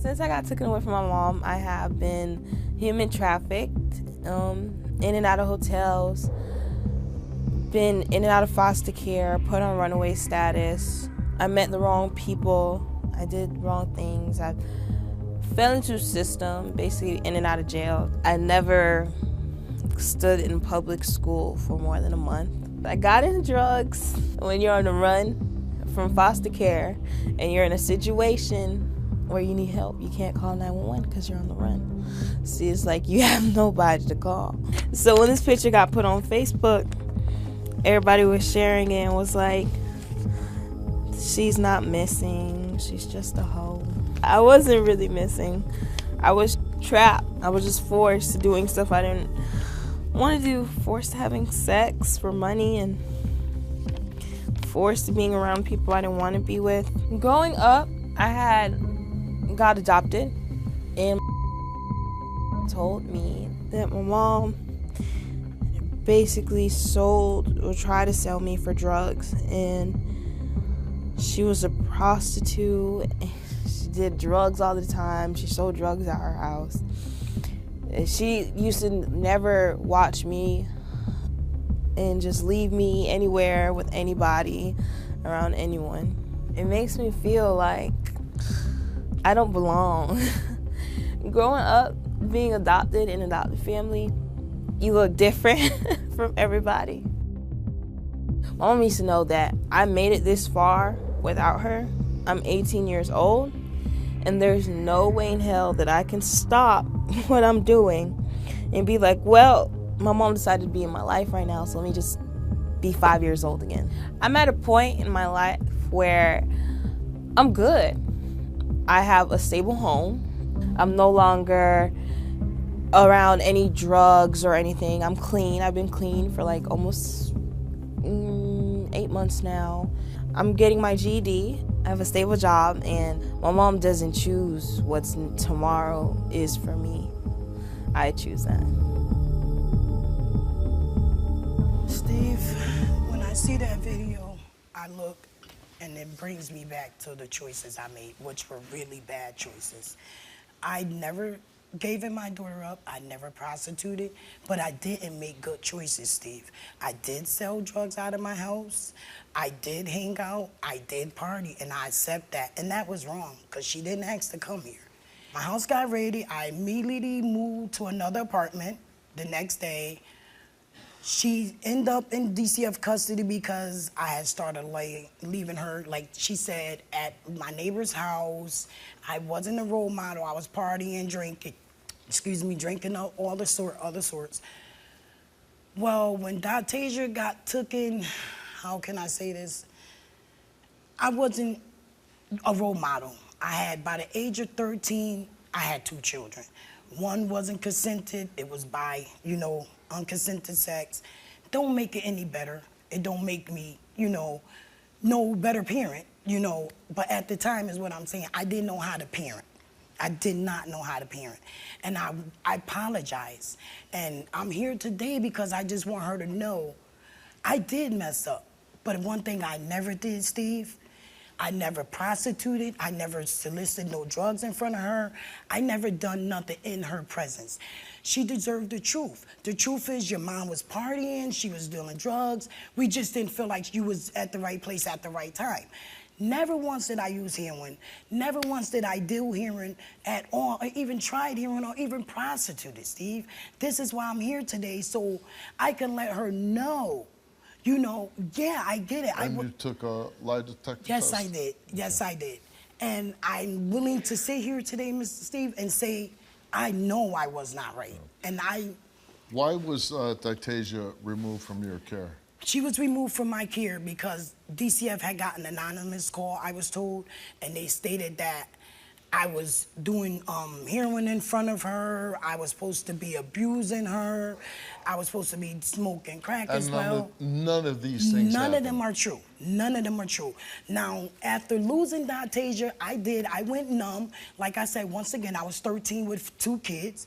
Since I got taken away from my mom, I have been human trafficked, in and out of hotels, been in and out of foster care, put on runaway status. I met the wrong people. I did wrong things. I fell into the system, basically in and out of jail. I never stood in public school for more than a month. I got into drugs. When you're on the run from foster care and you're in a situation where you need help, you can't call 911 because you're on the run. See, it's like you have nobody to call. So when this picture got put on Facebook, everybody was sharing it and was like, she's not missing, she's just a hoe. I wasn't really missing. I was trapped. I was just forced to doing stuff I didn't want to do, forced to having sex for money, and forced to being around people I didn't want to be with. Growing up, I got adopted, and told me that my mom basically sold or tried to sell me for drugs, and she was a prostitute. She did drugs all the time. She sold drugs at her house. And she used to never watch me and just leave me anywhere with anybody, around anyone. It makes me feel like I don't belong. Growing up, being adopted in an adopted family, you look different from everybody. My mom used to know that I made it this far without her. I'm 18 years old, and there's no way in hell that I can stop what I'm doing and be like, well, my mom decided to be in my life right now, so let me just be 5 years old again. I'm at a point in my life where I'm good. I have a stable home. I'm no longer around any drugs or anything. I'm clean. I've been clean for like almost 8 months now. I'm getting my GED. I have a stable job, and my mom doesn't choose what's tomorrow is for me. I choose that. Steve, when I see that video, I look and it brings me back to the choices I made, which were really bad choices. I never gave my daughter up. I never prostituted, but I didn't make good choices, Steve. I did sell drugs out of my house. I did hang out. I did party, and I accept that. And that was wrong, because she didn't ask to come here. My house got ready. I immediately moved to another apartment the next day. She ended up in DCF custody because I had started leaving her, like she said, at my neighbor's house. I wasn't a role model. I was partying, drinking, drinking all other sorts. Well, when Dytazia got taken, how can I say this? I wasn't a role model. By the age of 13, I had 2 children. One wasn't consented. It was by, unconsented sex. Don't make it any better. It don't make me, no better parent, But at the time is what I'm saying. I didn't know how to parent. I did not know how to parent. And I apologize. And I'm here today because I just want her to know I did mess up. But one thing I never did, Steve, I never prostituted. I never solicited no drugs in front of her. I never done nothing in her presence. She deserved the truth. The truth is your mom was partying. She was doing drugs. We just didn't feel like you was at the right place at the right time. Never once did I use heroin. Never once did I do heroin at all, or even tried heroin, or even prostituted, Steve. This is why I'm here today, so I can let her know. Yeah, I get it. And you took a lie detector test? Yes, I did. Yes, I did. And I'm willing to sit here today, Mr. Steve, and say, I know I was not right. And Why was Dytazia removed from your care? She was removed from my care because DCF had gotten an anonymous call, I was told, and they stated that I was doing heroin in front of her. I was supposed to be abusing her. I was supposed to be smoking crack as well. None of these things None of them are true. None of them are true. Now, after losing Dytazia, I went numb. Like I said, once again, I was 13 with 2 kids.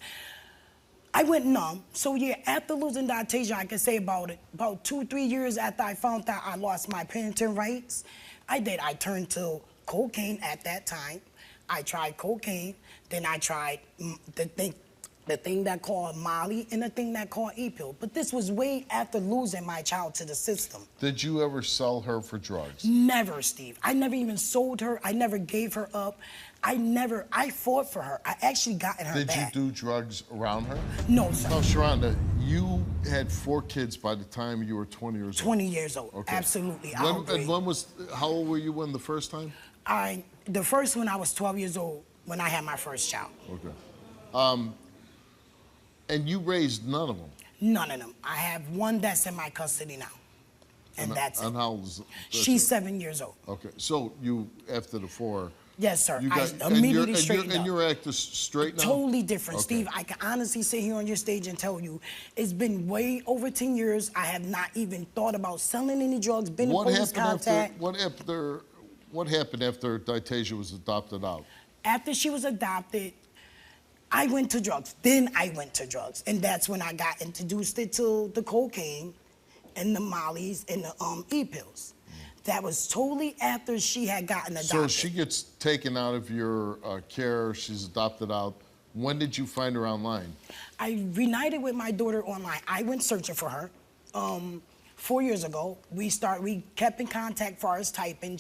I went numb. So yeah, after losing Dytazia, I can say about 2-3 years after I found out I lost my parenting rights, I turned to cocaine at that time. I tried cocaine, then I tried the thing that called Molly and the thing that called E-pill. But this was way after losing my child to the system. Did you ever sell her for drugs? Never, Steve. I never even sold her. I never gave her up. I fought for her. I actually got in her back. Did you do drugs around her? No, sir. Now, Sahronda, you had 4 kids by the time you were 20 years old. 20 years old, Okay. absolutely. And how old were you when the first time? The first one, I was 12 years old when I had my first child. Okay. And you raised none of them? None of them. I have one that's in my custody now. And that's and it. how old is She's 7 years old. Okay, so you, after the 4... Yes, sir. You got, I immediately straightened up. And you're acting straight now? Totally different, Okay. Steve. I can honestly sit here on your stage and tell you, it's been way over 10 years. I have not even thought about selling any drugs, been in police contact. What happened after Dytazia was adopted out? After she was adopted, I went to drugs. Then I went to drugs. And that's when I got introduced to the cocaine and the mollies and the E-pills. That was totally after she had gotten adopted. So she gets taken out of your care, she's adopted out. When did you find her online? I reunited with my daughter online. I went searching for her. 4 years ago, we kept in contact as far as typing.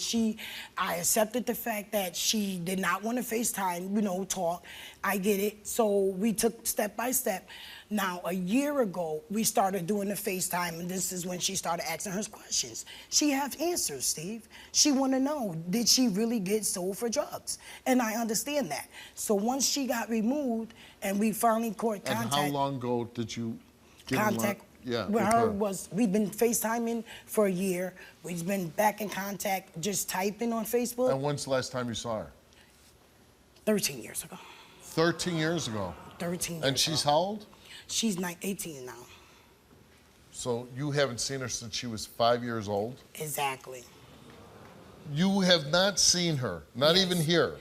I accepted the fact that she did not want to FaceTime, talk. I get it. So we took step by step. Now, a year ago, we started doing the FaceTime, and this is when she started asking her questions. She has answers, Steve. She want to know, did she really get sold for drugs? And I understand that. So once she got removed, and we finally caught contact. And how long ago did you get contact? With her we've been FaceTiming for a year. We've been back in contact, just typing on Facebook. And when's the last time you saw her? 13 years ago. 13 years ago? 13 years And she's how old? She's 18 now. So you haven't seen her since she was 5 years old? Exactly. You have not seen her, not even here?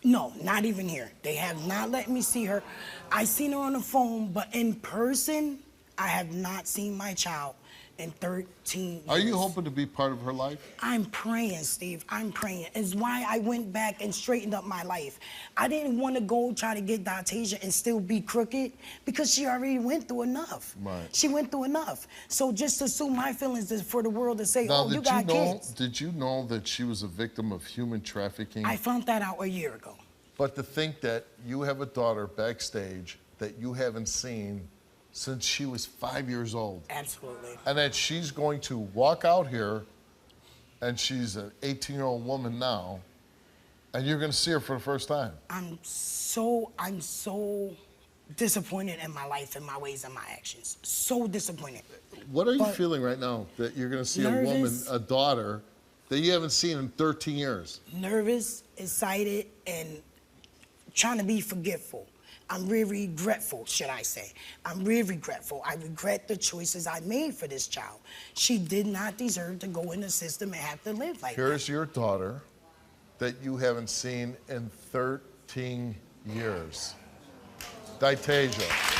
No, not even here. They have not let me see her. I seen her on the phone, but in person, I have not seen my child in 13 years. Are you hoping to be part of her life? I'm praying, Steve. I'm praying. It's why I went back and straightened up my life. I didn't want to go try to get Dytazia and still be crooked because she already went through enough. Right. She went through enough. So just to assume my feelings is for the world to say, now, oh, you got kids. Did you know that she was a victim of human trafficking? I found that out a year ago. But to think that you have a daughter backstage that you haven't seen since she was 5 years old. Absolutely. And that she's going to walk out here, and she's an 18-year-old woman now, and you're going to see her for the first time. I'm so disappointed in my life and my ways and my actions. So disappointed. What are you feeling right now that you're going to see a woman, a daughter, that you haven't seen in 13 years? Nervous, excited, and trying to be forgetful. I'm really regretful, should I say. I'm really regretful. I regret the choices I made for this child. She did not deserve to go in the system and have to live like that. Here's your daughter that you haven't seen in 13 years. Dytazia.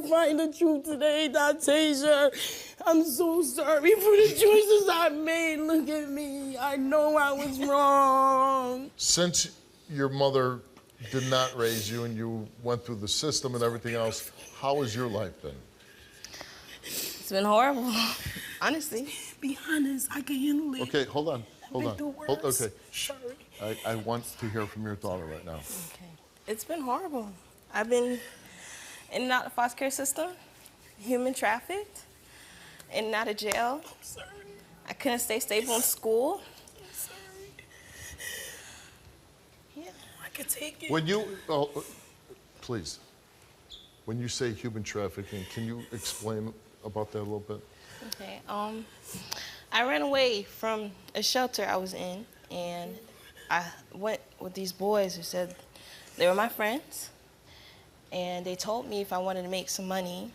Find the truth today, Dytazia. I'm so sorry for the choices I made. Look at me. I know I was wrong. Since your mother did not raise you and you went through the system and everything else, how has your life been? It's been horrible, honestly. Be honest, I can handle it. Okay, hold on. Okay. Sorry. I want to hear from your daughter right now. Okay. It's been horrible. I've been in and out of the foster care system, human trafficked, in and out of jail. I'm sorry. I couldn't stay stable in school. I'm sorry. Yeah, I could take it. When you, please, when you say human trafficking, can you explain about that a little bit? Okay, I ran away from a shelter I was in. and I went with these boys who said they were my friends, and they told me if I wanted to make some money,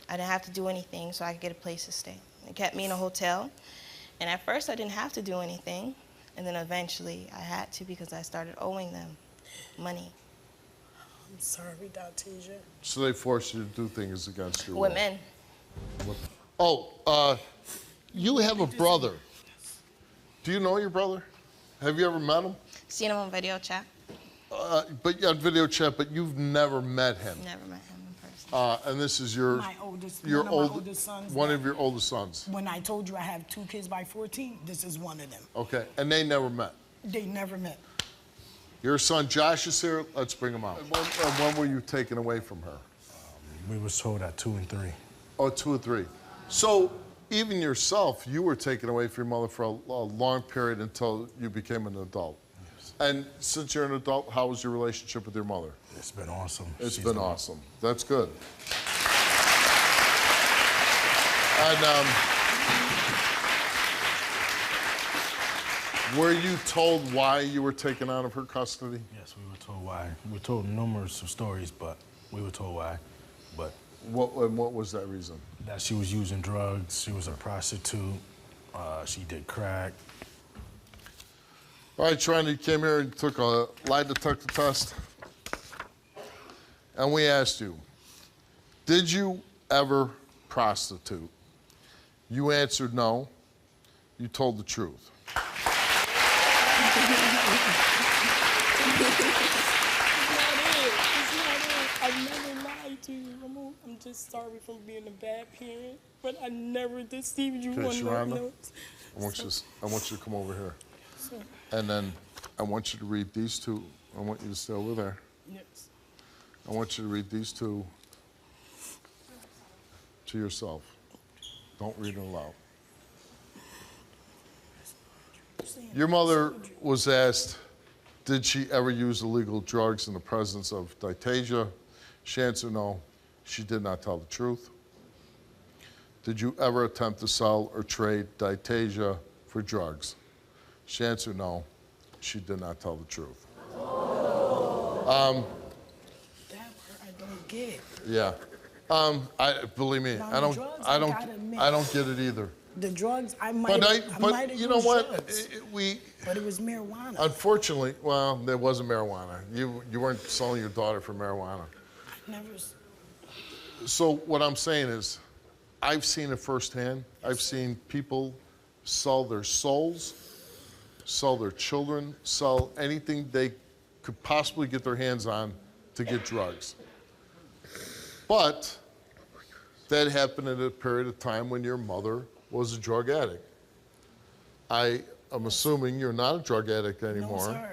I didn't have to do anything so I could get a place to stay. They kept me in a hotel, and at first I didn't have to do anything, and then eventually I had to because I started owing them money. I'm sorry, Dytazia. So they forced you to do things against your will? With men. Oh, you have a brother. Do you know your brother? Have you ever met him? Seen him on video chat. But on video chat, but you've never met him. Never met him in person. And this is your My oldest, one of my oldest sons. One of your oldest sons. When I told you I have 2 kids by 14, this is one of them. Okay, and they never met. They never met. Your son Josh is here. Let's bring him out. When were you taken away from her? We were told at 2 and 3. Oh, 2 and 3. So even yourself, you were taken away from your mother for a long period until you became an adult. Yes. And since you're an adult, how was your relationship with your mother? It's been awesome. It's been awesome. That's good. And were you told why you were taken out of her custody? Yes, we were told why. We were told numerous of stories, but we were told why. But What was that reason? that she was using drugs, she was a prostitute, she did crack. All right, Sahronda, you came here and took a lie detector test. And we asked you, did you ever prostitute? You answered no. You told the truth. I never lied to you. I'm just sorry for being a bad parent, but I never deceived you. Okay, on Sahronda, notes. I want you to come over here. So, And then I want you to read these two. I want you to stay over there. yes. I want you to read these two to yourself. Don't read it aloud. Your mother was asked, did she ever use illegal drugs in the presence of Dytazia? She answered no. She did not tell the truth. Did you ever attempt to sell or trade Dytazia for drugs? She answered no. She did not tell the truth. That part I don't get. Yeah. Believe me, Now, I don't gotta admit, I don't get it either. The drugs, I might have you know what? drugs, but it was marijuana. Unfortunately, well, there wasn't marijuana. You weren't selling your daughter for marijuana. Never. So what I'm saying is, I've seen it firsthand. I've seen people sell their souls, sell their children, sell anything they could possibly get their hands on to get drugs. But that happened at a period of time when your mother was a drug addict. I am assuming you're not a drug addict anymore. No, sir.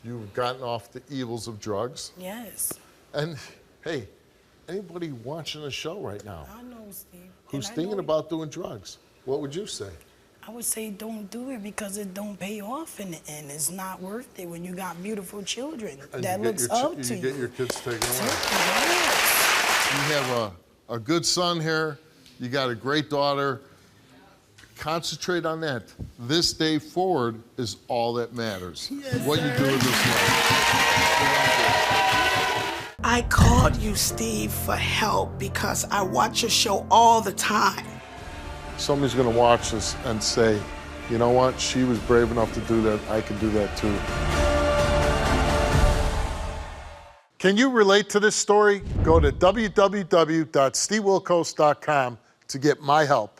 You've gotten off the evils of drugs. Yes. And hey, anybody watching the show right now I know, Steve. who's And I thinking know- about doing drugs, what would you say? I would say don't do it because it don't pay off in the end. It's not worth it when you got beautiful children And that you get looks your up to you you. get your kids taken away. Yes. You have a good son here. You got a great daughter. Concentrate on that. This day forward is all that matters. What you do with this life. I called you, Steve, for help because I watch your show all the time. Somebody's going to watch this and say, you know what? She was brave enough to do that. I can do that too. Can you relate to this story? Go to www.stevewilkos.com to get my help.